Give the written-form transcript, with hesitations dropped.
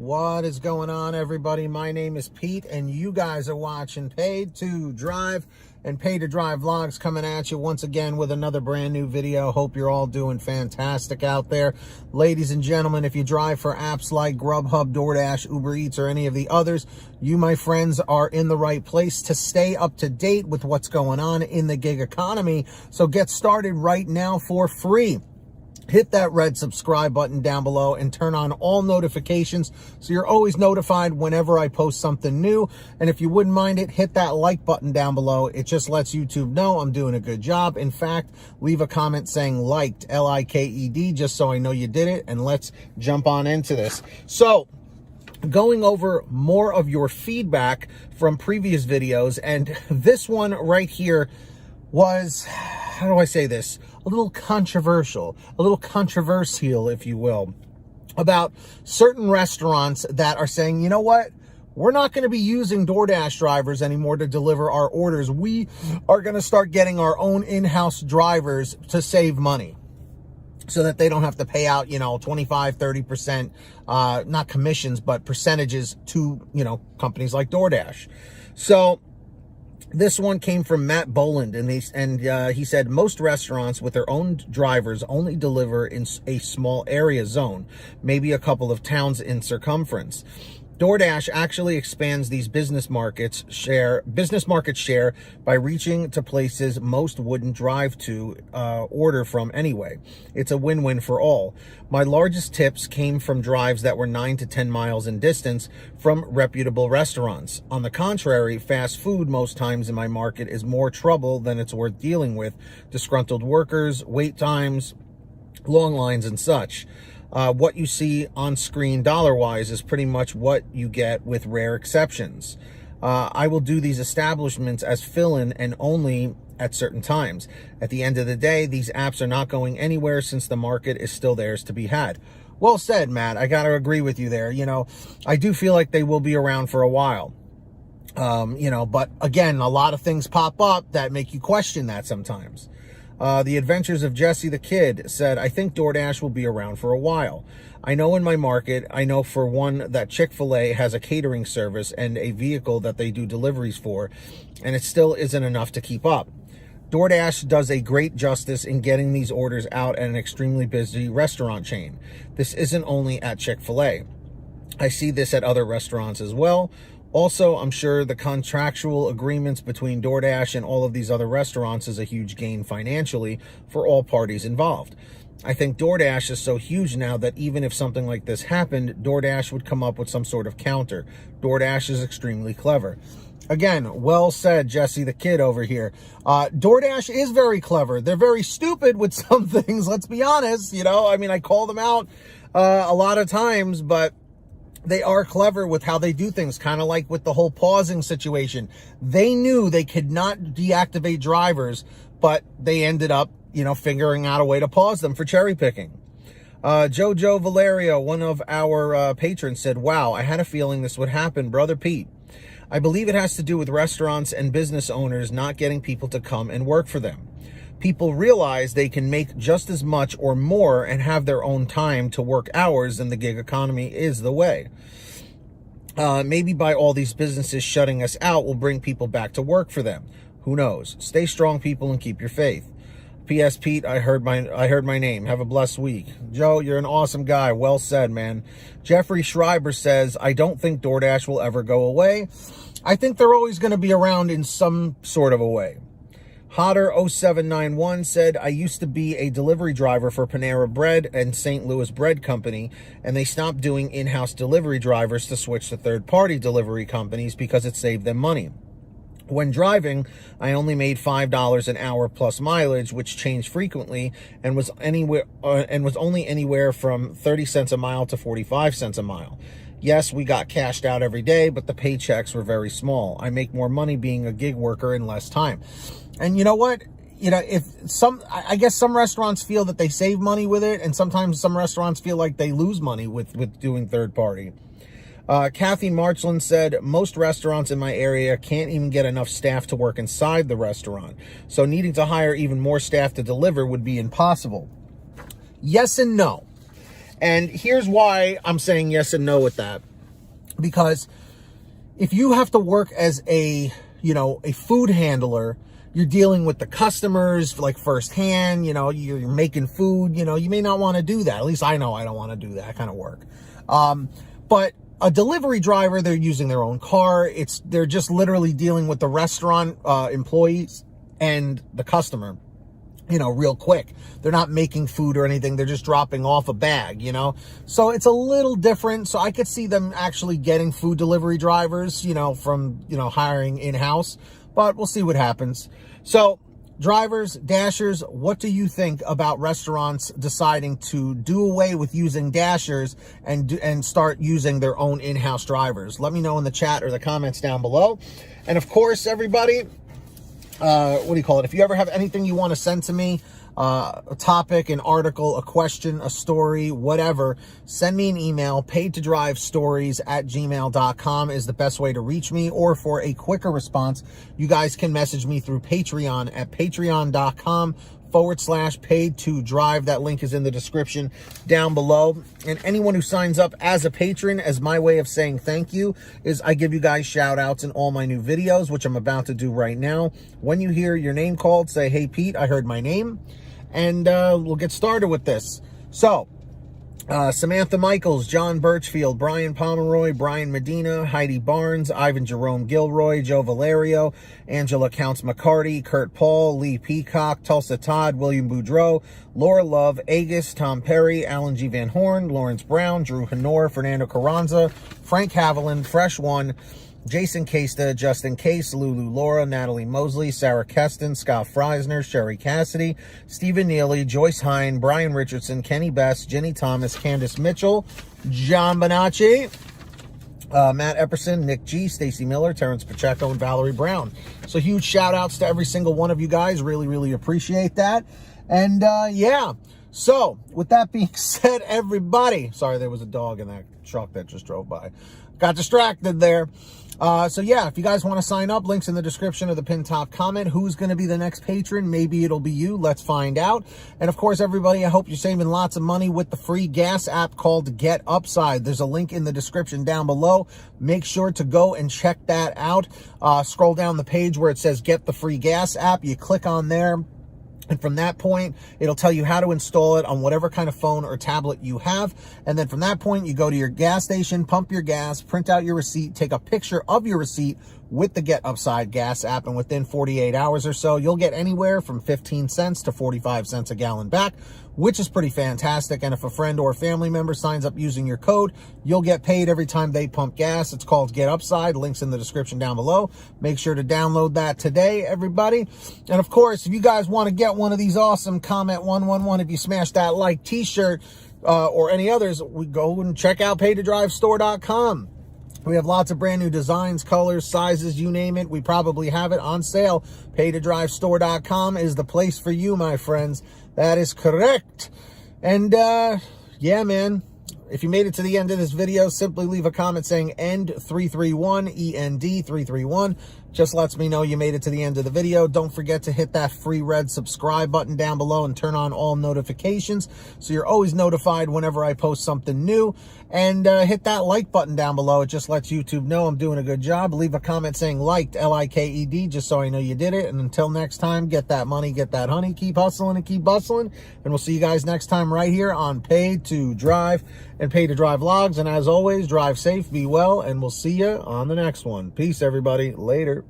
What is going on, everybody? My name is Pete, and you guys are watching Paid to Drive and Pay to Drive vlogs, coming at you once again with another brand new video. Hope you're all doing fantastic out there. Ladies and gentlemen, if you drive for apps like GrubHub, DoorDash, Uber Eats, or any of the others, you, my friends, are in the right place to stay up to date with what's going on in the gig economy. So get started right now for free. Hit that red subscribe button down below and turn on all notifications so you're always notified whenever I post something new. And if you wouldn't mind it, hit that like button down below. It just lets YouTube know I'm doing a good job. In fact, leave a comment saying liked, L-I-K-E-D, just so I know you did it. And let's jump on into this. So, going over more of your feedback from previous videos, and this one right here was, how do I say this? A little controversial, if you will, about certain restaurants that are saying, you know what? We're not going to be using DoorDash drivers anymore to deliver our orders. We are going to start getting our own in-house drivers to save money so that they don't have to pay out, 25, 30%, not commissions, but percentages to, companies like DoorDash. So this one came from Matt Boland, and he said most restaurants with their own drivers only deliver in a small area zone, maybe a couple of towns in circumference. DoorDash actually expands these business market share by reaching to places most wouldn't drive to order from anyway. It's a win-win for all. My largest tips came from drives that were 9 to 10 miles in distance from reputable restaurants. On the contrary, fast food most times in my market is more trouble than it's worth dealing with. Disgruntled workers, wait times, long lines, and such. What you see on screen dollar-wise is pretty much what you get with rare exceptions. I will do these establishments as fill-in and only at certain times. At the end of the day, these apps are not going anywhere since the market is still theirs to be had. Well said, Matt. I got to agree with you there. I do feel like they will be around for a while. But again, a lot of things pop up that make you question that sometimes. The Adventures of Jesse the Kid said, I think DoorDash will be around for a while. I know in my market, I know for one that Chick-fil-A has a catering service and a vehicle that they do deliveries for, and it still isn't enough to keep up. DoorDash does a great justice in getting these orders out at an extremely busy restaurant chain. This isn't only at Chick-fil-A. I see this at other restaurants as well. Also, I'm sure the contractual agreements between DoorDash and all of these other restaurants is a huge gain financially for all parties involved. I think DoorDash is so huge now that even if something like this happened, DoorDash would come up with some sort of counter. DoorDash is extremely clever. Again, well said, Jesse the Kid over here. DoorDash is very clever. They're very stupid with some things, let's be honest. I call them out a lot of times, but they are clever with how they do things, kind of like with the whole pausing situation. They knew they could not deactivate drivers, but they ended up, figuring out a way to pause them for cherry picking. Jojo Valerio, one of our patrons, said, wow, I had a feeling this would happen, Brother Pete. I believe it has to do with restaurants and business owners not getting people to come and work for them. People realize they can make just as much or more and have their own time to work hours, and the gig economy is the way. Maybe by all these businesses shutting us out will bring people back to work for them. Who knows? Stay strong, people, and keep your faith. P.S. Pete, I heard my name. Have a blessed week. Joe, you're an awesome guy. Well said, man. Jeffrey Schreiber says, I don't think DoorDash will ever go away. I think they're always going to be around in some sort of a way. Hotter0791 said, I used to be a delivery driver for Panera Bread and St. Louis Bread Company, and they stopped doing in-house delivery drivers to switch to third-party delivery companies because it saved them money. When driving, I only made $5 an hour plus mileage, which changed frequently and was only anywhere from 30 cents a mile to 45 cents a mile. Yes, we got cashed out every day, but the paychecks were very small. I make more money being a gig worker in less time. And you know what? I guess some restaurants feel that they save money with it, and sometimes some restaurants feel like they lose money with doing third party. Kathy Marchland said, most restaurants in my area can't even get enough staff to work inside the restaurant, so needing to hire even more staff to deliver would be impossible. Yes and no. And here's why I'm saying yes and no with that. Because if you have to work as a food handler, you're dealing with the customers like firsthand, you're making food, you may not want to do that. At least I know I don't want to do that kind of work. But a delivery driver, they're using their own car. They're just literally dealing with the restaurant employees and the customer, real quick. They're not making food or anything. They're just dropping off a bag, So it's a little different. So I could see them actually getting food delivery drivers, from, hiring in-house. But we'll see what happens. So drivers, dashers, what do you think about restaurants deciding to do away with using dashers and start using their own in-house drivers? Let me know in the chat or the comments down below. And of course, everybody, if you ever have anything you want to send to me, a topic, an article, a question, a story, whatever, send me an email. paidtodrivestories@gmail.com is the best way to reach me. Or for a quicker response, you guys can message me through Patreon at patreon.com/paid2drive. That link is in the description down below. And anyone who signs up as a patron, as my way of saying thank you, is I give you guys shout outs in all my new videos, which I'm about to do right now. When you hear your name called, say, "Hey Pete, I heard my name." And we'll get started with this. So, Samantha Michaels, John Birchfield, Brian Pomeroy, Brian Medina, Heidi Barnes, Ivan Jerome Gilroy, Joe Valerio, Angela Counts McCarty, Kurt Paul, Lee Peacock, Tulsa Todd, William Boudreau, Laura Love, Agus, Tom Perry, Alan G. Van Horn, Lawrence Brown, Drew Honor, Fernando Carranza, Frank Haviland, Fresh One, Jason Casta, Justin Case, Lulu Laura, Natalie Mosley, Sarah Keston, Scott Freisner, Sherry Cassidy, Stephen Neely, Joyce Hine, Brian Richardson, Kenny Best, Jenny Thomas, Candace Mitchell, John Bonacci, Matt Epperson, Nick G, Stacy Miller, Terrence Pacheco, and Valerie Brown. So huge shout outs to every single one of you guys. Really, really appreciate that. And yeah, so with that being said, everybody, sorry, there was a dog in that truck that just drove by. Got distracted there. So yeah, if you guys want to sign up, links in the description of the pinned top comment. Who's going to be the next patron? Maybe it'll be you. Let's find out. And of course, everybody, I hope you're saving lots of money with the free gas app called Get Upside. There's a link in the description down below. Make sure to go and check that out. Scroll down the page where it says Get the Free Gas app. You click on there. And from that point, it'll tell you how to install it on whatever kind of phone or tablet you have. And then from that point, you go to your gas station, pump your gas, print out your receipt, take a picture of your receipt with the Get Upside gas app. And within 48 hours or so, you'll get anywhere from 15 cents to 45 cents a gallon back, which is pretty fantastic. And if a friend or a family member signs up using your code, you'll get paid every time they pump gas. It's called Get Upside. Links in the description down below. Make sure to download that today, everybody. And of course, if you guys want to get one of these awesome Comment 111, if you smash that like t-shirt or any others, we go and check out paidtodrivestore.com. We have lots of brand new designs, colors, sizes, you name it. We probably have it on sale. Paidtodrivestore.com is the place for you, my friends. That is correct. And yeah, man, if you made it to the end of this video, simply leave a comment saying END331, END331. Just lets me know you made it to the end of the video. Don't forget to hit that free red subscribe button down below and turn on all notifications so you're always notified whenever I post something new. And hit that like button down below. It just lets YouTube know I'm doing a good job. Leave a comment saying liked, L-I-K-E-D, just so I know you did it. And until next time, get that money, get that honey, keep hustling and keep bustling. And we'll see you guys next time right here on Paid to Drive and Paid to Drive Vlogs. And as always, drive safe, be well, and we'll see you on the next one. Peace, everybody. Later.